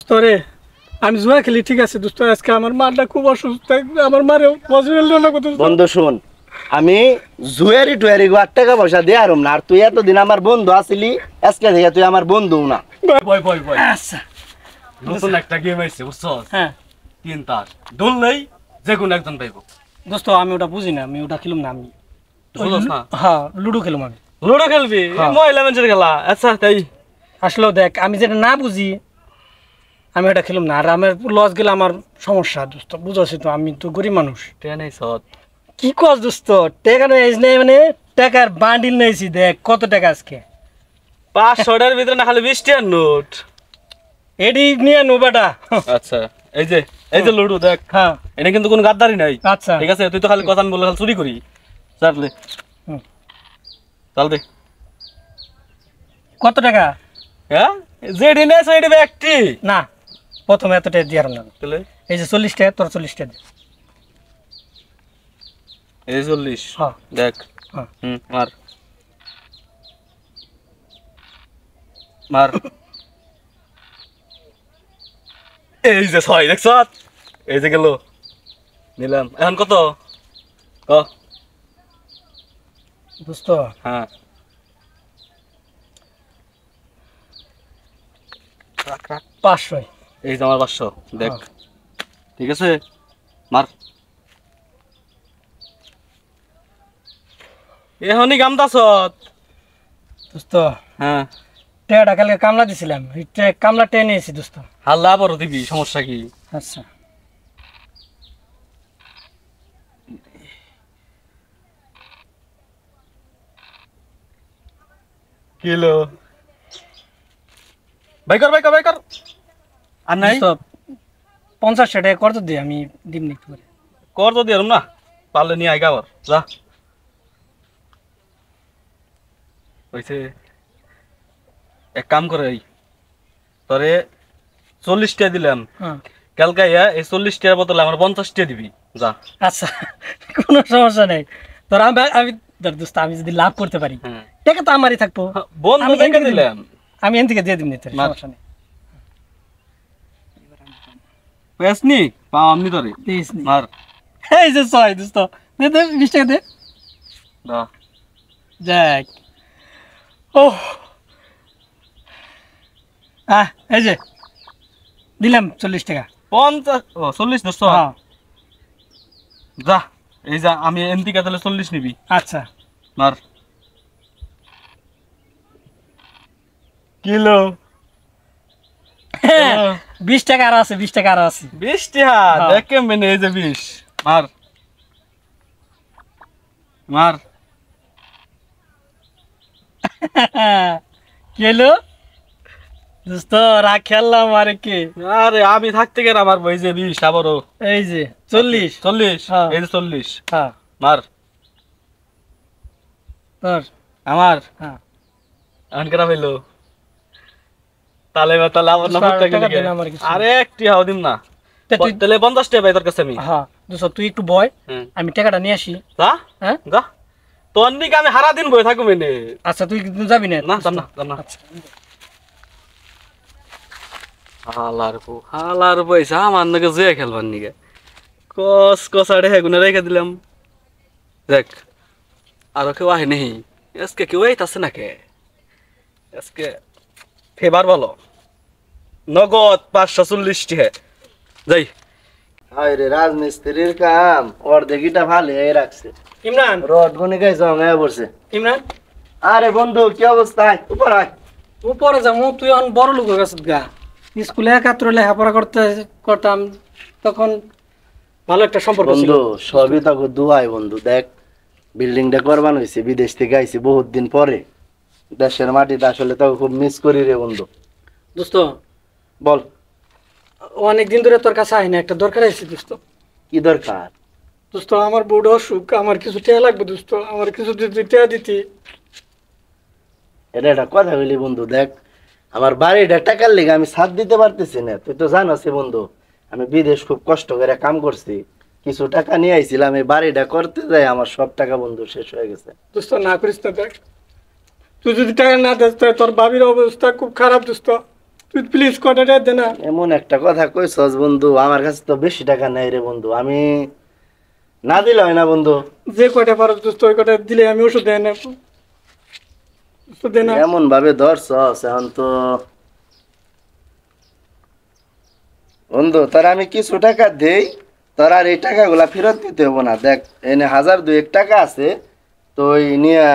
দোস্ত রে আমি জুয়া খেলি ঠিক আছে দোস্ত, আজকে আমার মাটা খুব অসুস্থ, আমার মারে হসপিটাল না কত। বন্ধু শুন, আমি জুয়ারি টুয়ারি 8 টাকা পয়সা দিয়ে আরম না, আর তুই এতদিন আমার বন্ধু আসিলি, আজকে থেকে তুই আমার বন্ধু না। বয় বয় বয়, আচ্ছা নতুন একটা গেম আইছে বুঝছস? হ্যাঁ 3 তাস ধরলেই যে কোনো একজন পাইবো। দোস্ত আমি ওটা বুঝি না, আমি ওটা খেলুম না। আমি বুঝছস না? হ্যাঁ লুডো খেলুম আমি। লুডো খেলবি? হ্যাঁ। মহিলা মানুষের খেলা। আচ্ছা তাই আসলেও দেখ আমি যেটা না বুঝি আমি ওটা খেলুম না, আর আমার লস গেলে আমার সমস্যা দোস্ত, বুঝছি তো, আমি তো গরিব মানুষ। টেনে সত কি কস দোস্ত, টাকা নেইস নাই মানে টাকার বান্ডিল নেইছি, দেখ কত টাকা আজকে। 500টার ভিতরে না খালি 20 টাকার নোট। এডি নিয়ে নোবাটা। আচ্ছা এই যে লুডো দেখ, হ্যাঁ এটা কিন্তু কোনো গাদ্দারি নাই। আচ্ছা ঠিক আছে, তুই তো খালি কথা আমি বলে খালি চুরি করি। চাললে হুম। চাল দে। কত টাকা? হ্যাঁ যেটি নেই সেটি ব্যক্তি না প্রথমে এত টাকা দিয়ে না, তাহলে এই যে 40 টাকা, তোর 40 টাকা দে। এই 40 হ্যাঁ দেখ। হ্যাঁ মার মার। এই যে 6 দেখছ, এই যে গেল, নিলাম। এখন কত ক? দোস্ত হ্যাঁ রাখ রাখ। 500। এই যে আমার 500 দেখ। হ্যাঁ। ঠিক আছে মার। এখনই গামদাস। দোস্ত হ্যাঁ টাকাটা কালকে কামলা দিছিলাম, কামলা টেনে নিয়েছি দোস্ত। হাল্লা বড় দিবি, সমস্যা কি? আচ্ছা কিলো বাইকর আর নাই। দোস্ত 50 টাকা কত দিয়ে আমি দিমনি একটু করে। কর তো দিয়ে না, পারলে নিয়ে আইগা আবার যা হইছে। এক কাম করে তোরে 40 টাকা দিলাম, হ্যাঁ কালকে এই 40 টাকার বদলে আমার 50 টাকা দিবি যা। আচ্ছা কোনো সমস্যা নেই। তোর আমি ধর দোস্ত আমি যদি লাভ করতে পারি হ্যাঁ টাকা তো আমারই থাকবো, বন্ধু আমি দেখে এখান থেকে দিলাম। আমি এখান থেকে দিয়ে দিমনি, তোর মার। সমস্যা নেই। পেছনি পাও আমনি তোরে দিস নি। মার। এই যে 6 দোস্ত, দে দে 20 টাকা দে। দা যাক ও এই যে দিলাম 40 টাকা। 50 ও 40 দোস্ত হ্যাঁ যা। এই যা আমি এনতিকা তাহলে 40 নিবি আচ্ছা মার। কিলো 20 টাকা আর আছে, 20 টাকা আর আছে। 20 টাকা হ্যাঁ। দেখে মেনে এই যে 20 মার মার। কি হলো দোস্ত, রাগ খেললাম আর কি। আরে আমি থাকতে গেলে আমার বই যে 20 আবারও এই যে 40। 40 হ্যাঁ। এই যে 40 হ্যাঁ মার। তোর আমার হ্যাঁ এখন কেনা পাইলো তাহলে তাহলে আমার দোস্ত, নগদ আর টাকা টাকা লিখে দে না আমার কিছু। আরে একটি হাও দিম না। তা তুই তাহলে 50 টাকা পাই তোর কাছে আমি। হ্যাঁ দোস্ত তুই একটু বয়, হুম। আমি টাকাটা নিয়ে আসি। যা হ্যাঁ যা, তোর দিকে আমি সারা দিন বই থাকবো মেনে। আচ্ছা তুই কিন্তু যাবি না? না যাম না যাম না। আচ্ছা হালার পয়সা আমার নাকি জুয়া খেলবার নিকে কষাড়ে হেগুনে রেখে দিলাম। দেখ আরো কেউ আহে নেই আজকে, কেউ আইতাছে না কে আজকে? ফেবার বলো নগদ 540 টাকা যাই। হায় রে, রাজমিস্ত্রির কাম অর্ধেকটা ভালো হয়ে রাখছে, ইমরান, রড গুনে গাই জমা পড়ছে। ইমরান আরে বন্ধু কি অবস্থা? আয় উপর আয়। উপরে যাবো, তুই এখন বড় লোক হয়ে গেছিস গা। স্কুলে একাত্তর লেখাপড়া করতাম তখন ভালো একটা সম্পর্ক ছিল। বন্ধু সবই তো দুয়াই বন্ধু। দেখ বিল্ডিংটা করবান হয়েছে, বিদেশ থেকে আইছি বহুত দিন পরে, দেশের মাটিতে আসলে তো খুব মিস করি রে বন্ধু। দোস্ত বল অনেক দিন ধরে তোর কাছে আই না, একটা দরকার আছে দোস্ত। কি দরকার? দোস্ত আমার বড় অসুখ, আমার কিছু টাকা লাগবে দোস্ত, আমার কিছু যদি টাকা দিতি। এটা একটা কথা বলি বন্ধু, দেখ আমার বাড়িটা টাকার লেগে আমি সাথ দিতে পারতেছি না। তুই তো জানাস বন্ধু আমি বিদেশ খুব কষ্ট করে কাম করছি, কিছু টাকা নিয়ে আইছিলাম, এই বাড়িটা করতে যাই আমার সব টাকা বন্ধু শেষ হয়ে গেছে। দোস্ত না করিস না, দেখ তুই যদি টাকা না দিস তাহলে তোর বাবির অবস্থা খুব খারাপ দোস্ত। তুই প্লিজ কটা টাকা দে না। এমন একটা কথা কইছস বন্ধু, আমার কাছে তো বেশি টাকা নাই রে বন্ধু, আমি না দিলে হয় না বন্ধু। যে কয়টা পারো দোস্ত ওই কটা দিলে আমি ওষুধ দেয় না, ওষুধ দে না। এমন ভাবে ধরছস এখন তো বন্ধু, তোর আমি কিছু টাকা দেই, তোর আর এই টাকাগুলা ফেরত দিতে হবো না। দেখ এনে 1000-2000 টাকা আছে, তো ওই নিয়ে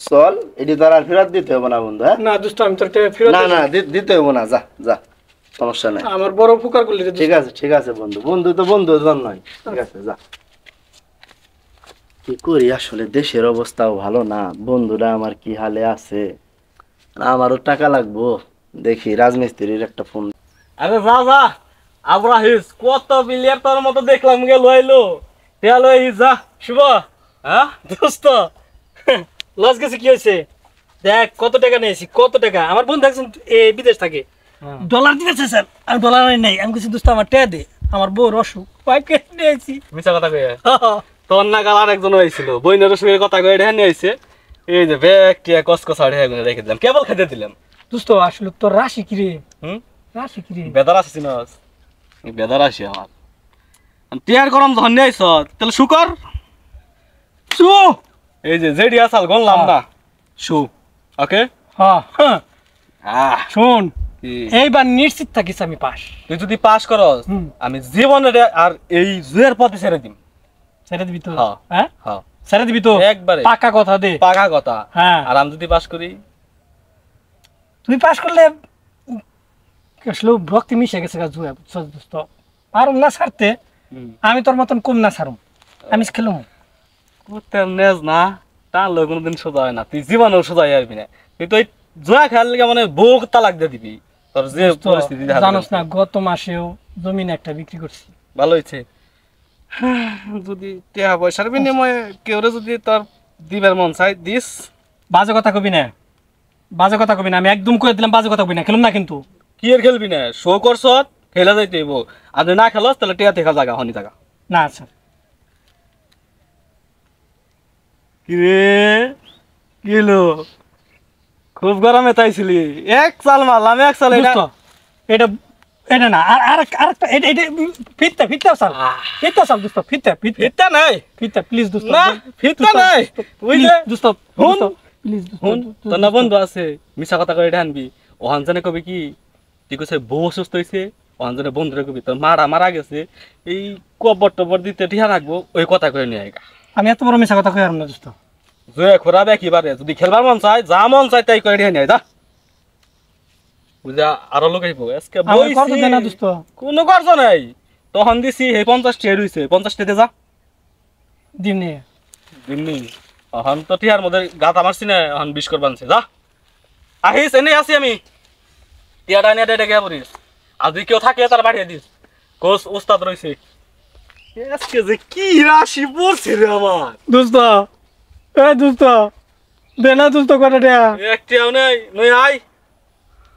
চল, এটি তোর আর ফেরত দিতে হবো না বন্ধু। হ্যাঁ না দোস্ত আমি তোর টাকা ফেরত না দেব না দিতে হবো না, যা যা, সমস্যা নাই। আমার বড় উপকার করলি রে। ঠিক আছে বন্ধু, বন্ধু তো বন্ধু নয়, ঠিক আছে যা। কি করি আসলে, দেশের অবস্থাও ভালো না, বন্ধুরা আমার কি হালে আছে, আমারও টাকা লাগবো। দেখি রাজমিস্ত্রির একটা ফোন। আরে যা যা আব্রাহিস, কত বিলিয়ার তোর মতো দেখলাম গেল আইলো তেল যা শুভ। হ্যাঁ দোস্ত লস গেছে কি হয়েছে দেখ, কত টাকা নিয়েছি, কত টাকা। আমার বন্ধু একজন বিদেশ থাকে, ডলার দিতেছে স্যার, আর ডলার নাই। আমি কিছু দোস্ত আমার টাকা দে, আমার বউর অসুখ, পাইকে নিয়েছি। মিছা কথা কয়ে তোর না গাল আর একজন হয়েছিল বইনের অসুখের কথা কয়ে ঢেকে নিয়ে আইছে। এই যে ব্যাগটিয়া কসকসা ঢেকে রেখে দিলাম, কেবল খেতে দিলাম। দোস্ত আসলে তোর রাশি কি রে, হুম রাশি কি রে? বেদার আসি চিনস, বেদার আসি আমার টিয়ার গরম যখন নিয়ে আইস তাহলে শুকর শু, এই যে জেডি আসাল গনলাম না শু। ওকে হ্যাঁ হ্যাঁ শোন, কি? এইবার নিশ্চিত থাকিস আমি পাস। তুই যদি পাস করস হুম। আমি জীবনের আর এই জুয়ের পথে ছেড়ে দিম। ছেড়ে দিবি তো? হ্যাঁ। হ্যাঁ হ্যাঁ ছেড়ে দিবি তো? একবারে পাকা কথা দে। পাকা কথা। হ্যাঁ আর আমি যদি পাস করি, তুই পাস করলে আসলে ভক্তি মিশে গেছে গা জুয়া, বুঝছস দোস্ত? পারুম না ছাড়তে, আমি তোর মতন কম না ছাড়ুম, আমি খেলুম। তেল নেজ না টানলে কোনোদিন সোজা হয় না, তুই জীবনেও সোজা হয়ে আসবি না। তুই তো জুয়া খেললে মানে বুক তালাক দিয়ে দিবি, তোর যে পরিস্থিতি দেখা জানোস না, গত মাসেও জমিন একটা বিক্রি করছি। ভালো হয়েছে। যদি টাকা পয়সার বিনিময়ে কেউ যদি তোর দিবার মন চাই দিস। বাজে কথা কবি না, বাজে কথা কবি না, আমি একদম করে দিলাম, বাজে কথা কবি না, খেলুম না কিন্তু। কি এর খেলবি না, শো করছ খেলা যাইতে হইব। আর যদি না খেলস তাহলে টিয়া থেকে জায়গা হনি জায়গা। না আচ্ছা কিরে কি হলো, খুব গরমে তাইছিলি, এক চাল মারলাম, এক চাল এটা দোস্ত, এটা এটা না, আর আর আরেকটা, এটা এটা ফিরতে ফিরতে চাল, ফিরতে চাল দোস্ত, ফিরতে ফিরতে ফিরতা নাই ফিরতে প্লিজ দোস্ত, না, ফিরতা নাই। বুঝলে দোস্ত হুন, প্লিজ হুন, তোর না বন্ধু আছে মিছা কথা করে এটা আনবি, ওহান জানে কবি কি তুই কইছে বউ অসুস্থ হয়েছে, ওহান জানে বন্ধুরা কবি তোর মারা গেছে, এই কবর টবর দিতে ঠিয়া রাখবো, ওই কথা করে নিয়ে আইগা। আমি এত বড় মিছা কথা কই আর না দোস্ত। জয়ে খোরাবে একেবারে, যদি খেলবার মন চায় যা মন চায় তাই করে নিয়ে যা। বুঝা আরো লোক আইবো আজকে আমার খরচ দে না দোস্ত। কোনো খরচ নাই, তখন দিছি এই 50 টাকা রইছে, 50 টাকা যা দিন নে দিমনি। এখন তো টিয়ার মধ্যে গাতা মারছি না, এখন 20 করবানছে যা। আহিস এনে আছি আমি, টিয়াটা নিয়ে ডেকে পড়িস, আর যদি কেউ থাকে তার বাড়িয়ে দিস, কোচ উস্তাদ রইছে। আজকে যে কি রাশি পড়ছে রে আমার দোস্ত, এই দোস্ত দে না দোস্ত কটা টাকা। একটিও নেই, নই আই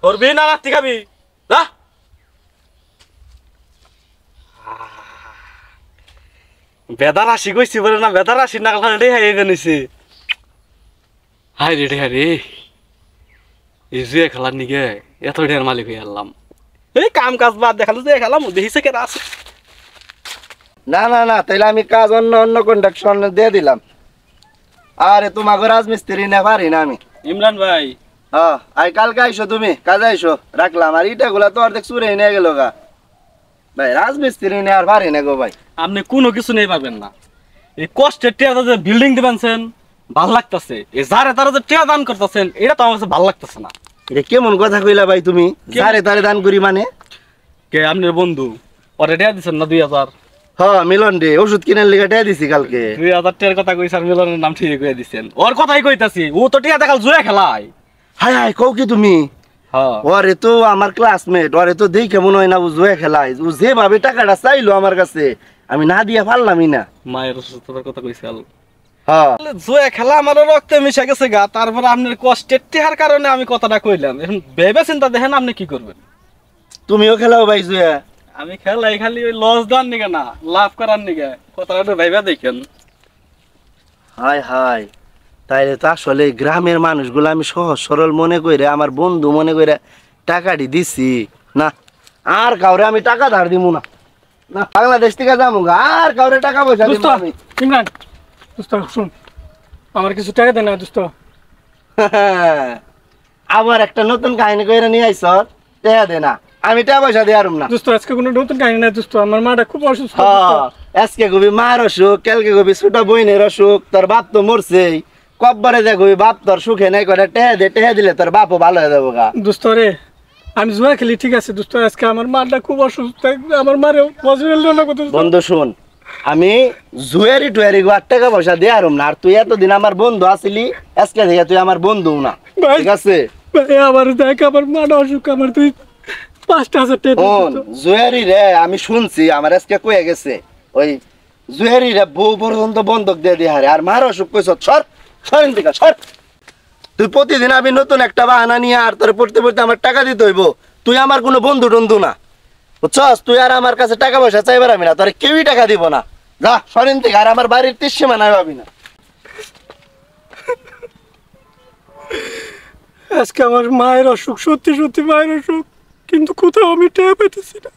করবি না রাত্রি খাবি যা। বেদা রাশি কইছি বলে না, বেদা রাশি না রে হাই গেছে। হাই রে রে এই যে খেলার নিগে এত ঢের মালিক হয়ে আনলাম। এই কাম কাজ বাদ দেখালো যে খেলাম দেখিছে কেনা আছে। না না না, তাইলে আমি কাজ অন্য অন্য কন্ডাকশন দিয়ে দিলাম। আরে তোমাকে রাজমিস্ত্রি না পারি না আমি। ইমরান ভাই, হ্যাঁ আই কালকে আইসো, তুমি কাজে আইসো, রাখলাম। আর ইটা গুলা তো অর্ধেক চুরে নিয়ে গেল গা ভাই, রাজমিস্ত্রি নিয়ে আর পারি না গো ভাই। আপনি কোনো কিছু নেই পারবেন না। এই কষ্টের টিয়া যে বিল্ডিং দিবেনছেন ভাল লাগতেছে, এই যারে তারা যে টিয়া দান করতেছেন এটা তো আমার কাছে ভাল লাগতেছে না। এটা কেমন কথা কইলা ভাই তুমি, যারে তারে দান করি মানে? কে আপনার বন্ধু ওরে টিয়া দিচ্ছেন না 2000? হ্যাঁ মিলন রে, ওষুধ কিনার লিগে টাকা দিছি কালকে। 2000 টিয়ার কথা কইছি আর মিলনের নাম ঠিক কইয়া দিচ্ছেন, ওর কথাই কইতাছি। ও তো টিয়া দেখাল জুয়া খেলায়। হাই হাই কও কি তুমি? হ্যাঁ ওরে তো আমার ক্লাসমেট, ওরে তো দেখে মনে হয় না ও জুয়া খেলায়। ও যেভাবে টাকাটা চাইলো আমার কাছে, আমি না দিয়া পারলামই না। মায়ের অসুস্থতার কথা কইছিল। হ্যাঁ জুয়া খেলা আমার রক্তে মিশে গেছে গা, তারপর আপনার কষ্টের টিহার কারণে আমি কথাটা কইলাম। এখন ভেবে চিন্তা দেখেন আপনি কি করবেন। তুমিও খেলাও ভাই জুয়া? আমি খেলাই খালি ওই লস দেওয়ার নিগে না, লাভ করার নিগে। কথাটা ভাইবা দেখেন। হাই হাই, তাইলে তো আসলে গ্রামের মানুষগুলো আমি সহজ সরল মনে কইরা, আমার বন্ধু মনে কইরা টাকাটি দিছি না, আর কাউরে আমি টাকা ধার দিমু না। না বাংলাদেশ থেকে যাবো গা, আর কাউরে টাকা পয়সা দোস্ত দিমু আমি। ইমরান, দোস্ত শুন, আমার কিছু টাকা দে না দোস্ত। আবার একটা নতুন কাহিনী কইরা নিয়ে আইছ, টাকা দে না, আমি টাকা পয়সা দিয়ে আরুম না। দোস্ত আজকে কোনো নতুন কাহিনী নাই দোস্ত, আমার মাটা খুব অসুস্থ। আজকে কবি মার অসুখ, কালকে কবি ছোট বইনের অসুখ, তোর বাপ তো মরছেই, কব্বারে দে কবি বাপ তোর সুখে নাই করে টেহা দে, টেহা দিলে তোর বাপও ভালো হয়ে যাবো গা। দোস্ত রে, আমি জুয়া খেলি ঠিক আছে দোস্ত, আজকে আমার মাটা খুব অসুস্থ, আমার মারে হসপিটাল না কত। বন্ধু শুন, আমি জুয়ারি টুয়ারি গো টাকা পয়সা দিয়ে আরুম না, আর তুই এতদিন আমার বন্ধু আসিলি, আজকে থেকে তুই আমার বন্ধু না, ভাই, ঠিক আছে? ভাই আমার দেখ, আমার মাটা অসুখ, আমার তুই 5,000 টাকা দে শোন, দোস্ত। জুয়ারি রে আমি শুনছি, আমার আজকে কয়ে গেছে ওই জুয়ারি রে বউ পর্যন্ত বন্ধক দিয়ে দিয়ে হারে, আর মার অসুখ কইছ সর, সরেন দিকা সর। তুই প্রতিদিন আমি নতুন একটা বাহানা নিয়ে আর তোর পড়তে পড়তে আমার টাকা দিতে হইব, তুই আমার কোনো বন্ধু টন্ধু না, বুঝছস? তুই আর আমার কাছে টাকা পয়সা চাইবার আমি না, তোর কেউই টাকা দিব না, যা সরেন দিকা, আর আমার বাড়ির তীর নাই পাবি না। আজকে আমার মায়ের অসুখ, সত্যি সত্যি মায়ের অসুখ, কিন্তু কোথাও আমি টের পাইতেছি না।